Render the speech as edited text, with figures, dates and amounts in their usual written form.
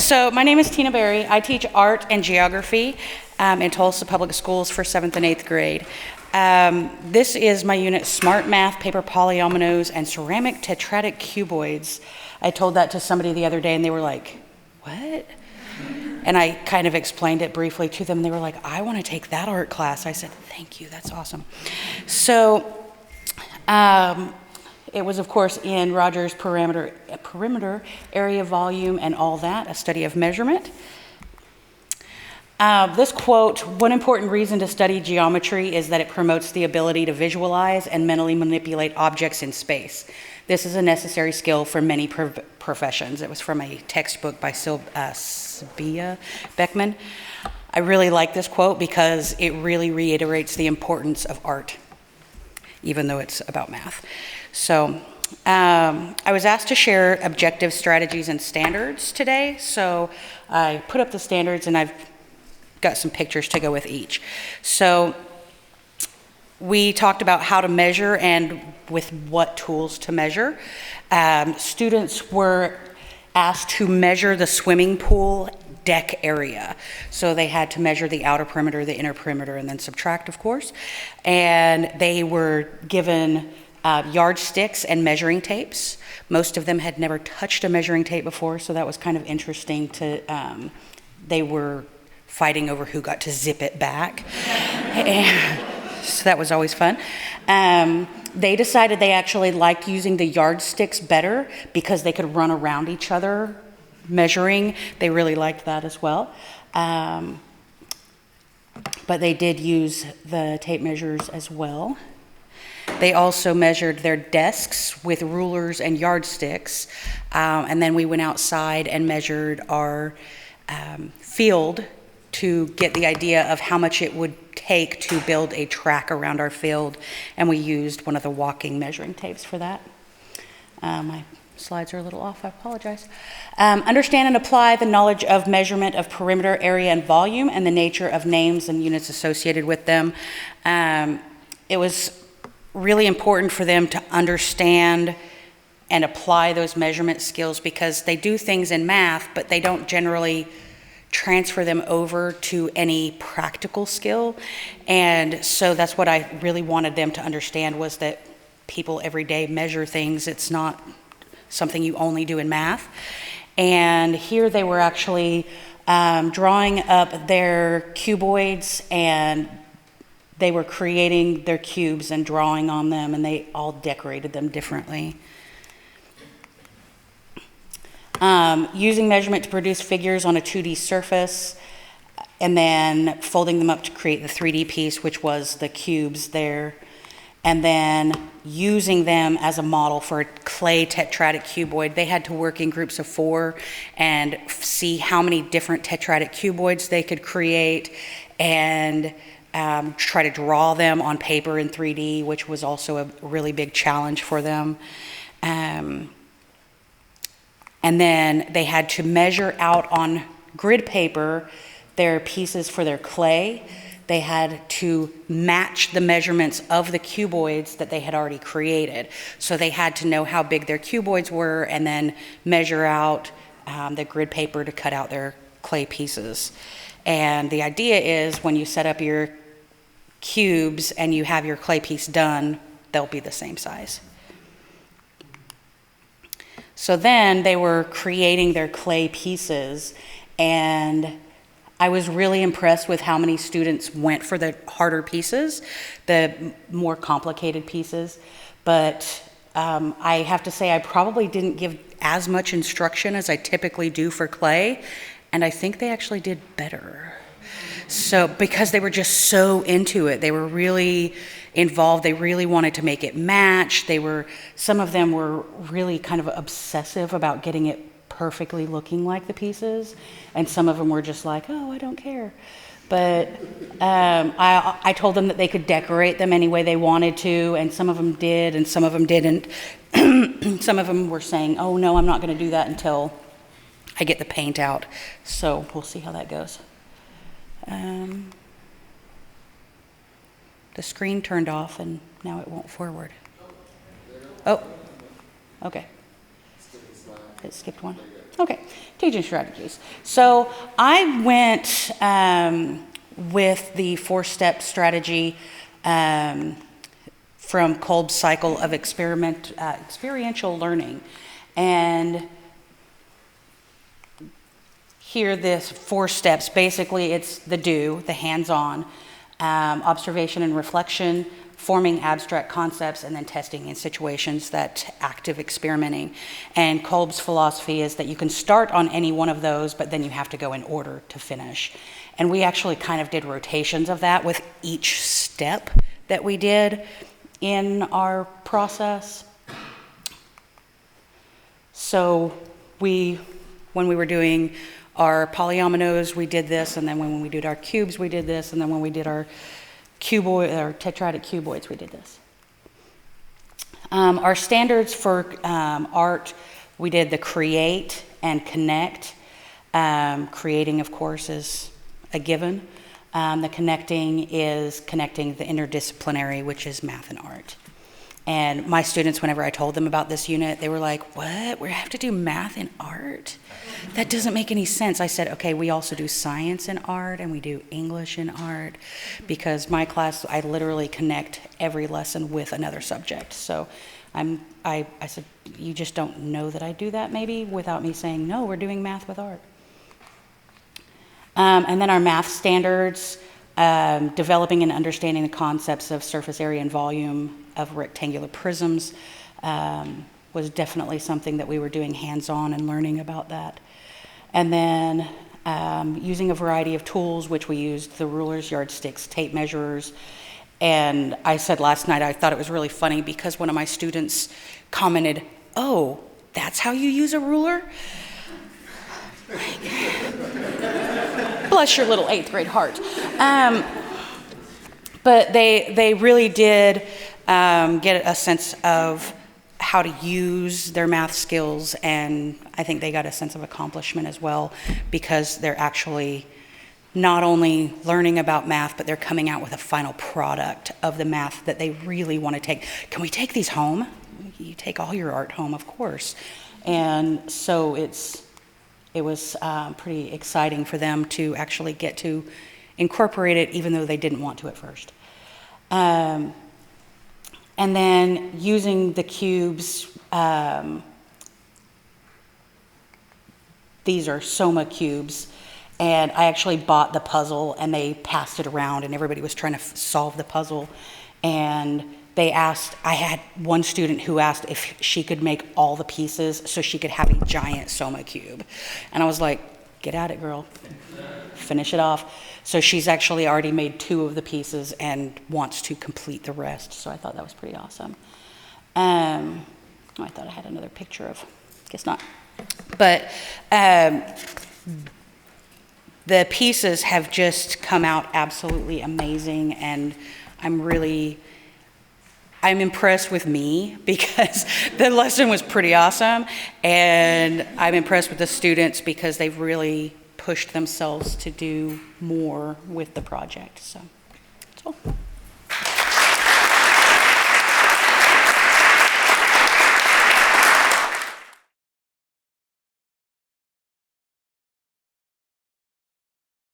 So my name is Tina Berry. I teach art and geography in Tulsa Public Schools for 7th and 8th grade. This is my unit, Smart Math, Paper Polyominoes, and Ceramic Tetradic Cuboids. I told that to somebody the other day and they were like, what? And I kind of explained it briefly to them. They were like, I want to take that art class. I said, thank you, that's awesome. So it was, of course, in Rogers' perimeter, area, volume, and all that, a study of measurement. This quote, one important reason to study geometry is that it promotes the ability to visualize and mentally manipulate objects in space. This is a necessary skill for many professions. It was from a textbook by Sylvia Beckman. I really like this quote because it really reiterates the importance of art, even though it's about math. So I was asked to share objective strategies and standards today. So I put up the standards and I've got some pictures to go with each. So we talked about how to measure and with what tools to measure. Students were asked to measure the swimming pool deck area. So they had to measure the outer perimeter, the inner perimeter, and then subtract, of course. And they were given yardsticks and measuring tapes. Most of them had never touched a measuring tape before, so that was kind of interesting to, they were fighting over who got to zip it back. And so that was always fun. They decided they actually liked using the yardsticks better because they could run around each other measuring. They really liked that as well. But they did use the tape measures as well. They also measured their desks with rulers and yardsticks. And then we went outside and measured our field to get the idea of how much it would take to build a track around our field. And we used one of the walking measuring tapes for that. My slides are a little off, I apologize. Understand and apply the knowledge of measurement of perimeter, area, and volume, and the nature of names and units associated with them. It was really important for them to understand and apply those measurement skills because they do things in math, but they don't generally transfer them over to any practical skill. And so that's what I really wanted them to understand, was that people every day measure things. It's not something you only do in math. And here they were actually drawing up their cuboids, and they were creating their cubes and drawing on them, and they all decorated them differently. Using measurement to produce figures on a 2D surface, and then folding them up to create the 3D piece, which was the cubes there, and then using them as a model for a clay tetradic cuboid. They had to work in groups of 4 and see how many different tetradic cuboids they could create, and try to draw them on paper in 3D, which was also a really big challenge for them. And then they had to measure out on grid paper their pieces for their clay. They had to match the measurements of the cuboids that they had already created. So they had to know how big their cuboids were and then measure out the grid paper to cut out their clay pieces. And the idea is when you set up your cubes and you have your clay piece done, they'll be the same size. So then they were creating their clay pieces, and I was really impressed with how many students went for the harder pieces, the more complicated pieces. But I have to say I probably didn't give as much instruction as I typically do for clay, and I think they actually did better. So because they were just so into it, they were really involved. They really wanted to make it match. Some of them were really kind of obsessive about getting it perfectly looking like the pieces, and some of them were just like, oh, I don't care. But I told them that they could decorate them any way they wanted to, and some of them did, and some of them didn't. Some of them were saying, oh no, I'm not going to do that until I get the paint out. So we'll see how that goes. The screen turned off and now it won't forward. Oh, okay. It skipped one. Okay, teaching strategies. So I went with the 4-step strategy from Kolb's cycle of experiential learning. And here, this 4 steps, basically it's the do, the hands-on, observation and reflection, forming abstract concepts, and then testing in situations, that active experimenting. And Kolb's philosophy is that you can start on any one of those, but then you have to go in order to finish. And we actually kind of did rotations of that with each step that we did in our process. So when we were doing our polyominoes, we did this, and then when we did our cubes, we did this, and then when we did our tetradic cuboids, we did this. Our standards for art, we did the create and connect. Creating, of course, is a given. The connecting is connecting the interdisciplinary, which is math and art. And my students, whenever I told them about this unit, they were like, what? We have to do math and art? That doesn't make any sense. I said, okay, we also do science and art, and we do English and art, because my class, I literally connect every lesson with another subject. So I said, you just don't know that I do that maybe without me saying, no, we're doing math with art. And then our math standards, developing and understanding the concepts of surface area and volume of rectangular prisms was definitely something that we were doing hands-on and learning about that. And then using a variety of tools, which we used the rulers, yardsticks, tape measurers. And I said last night, I thought it was really funny because one of my students commented, oh, that's how you use a ruler? Bless your little 8th grade heart. But they really did get a sense of how to use their math skills, and I think they got a sense of accomplishment as well, because they're actually not only learning about math, but they're coming out with a final product of the math that they really want to take. Can we take these home? You take all your art home, of course. And so it was pretty exciting for them to actually get to incorporate it, even though they didn't want to at first. And then using the cubes, these are Soma cubes, and I actually bought the puzzle, and they passed it around, and everybody was trying to solve the puzzle. And they asked, I had one student who asked if she could make all the pieces so she could have a giant Soma cube. And I was like, get at it, girl. Finish it off. So she's actually already made 2 of the pieces and wants to complete the rest. So I thought that was pretty awesome. I thought I had another picture of, guess not. But the pieces have just come out absolutely amazing, and I'm impressed with me because the lesson was pretty awesome, and I'm impressed with the students because they've really pushed themselves to do more with the project. So that's all.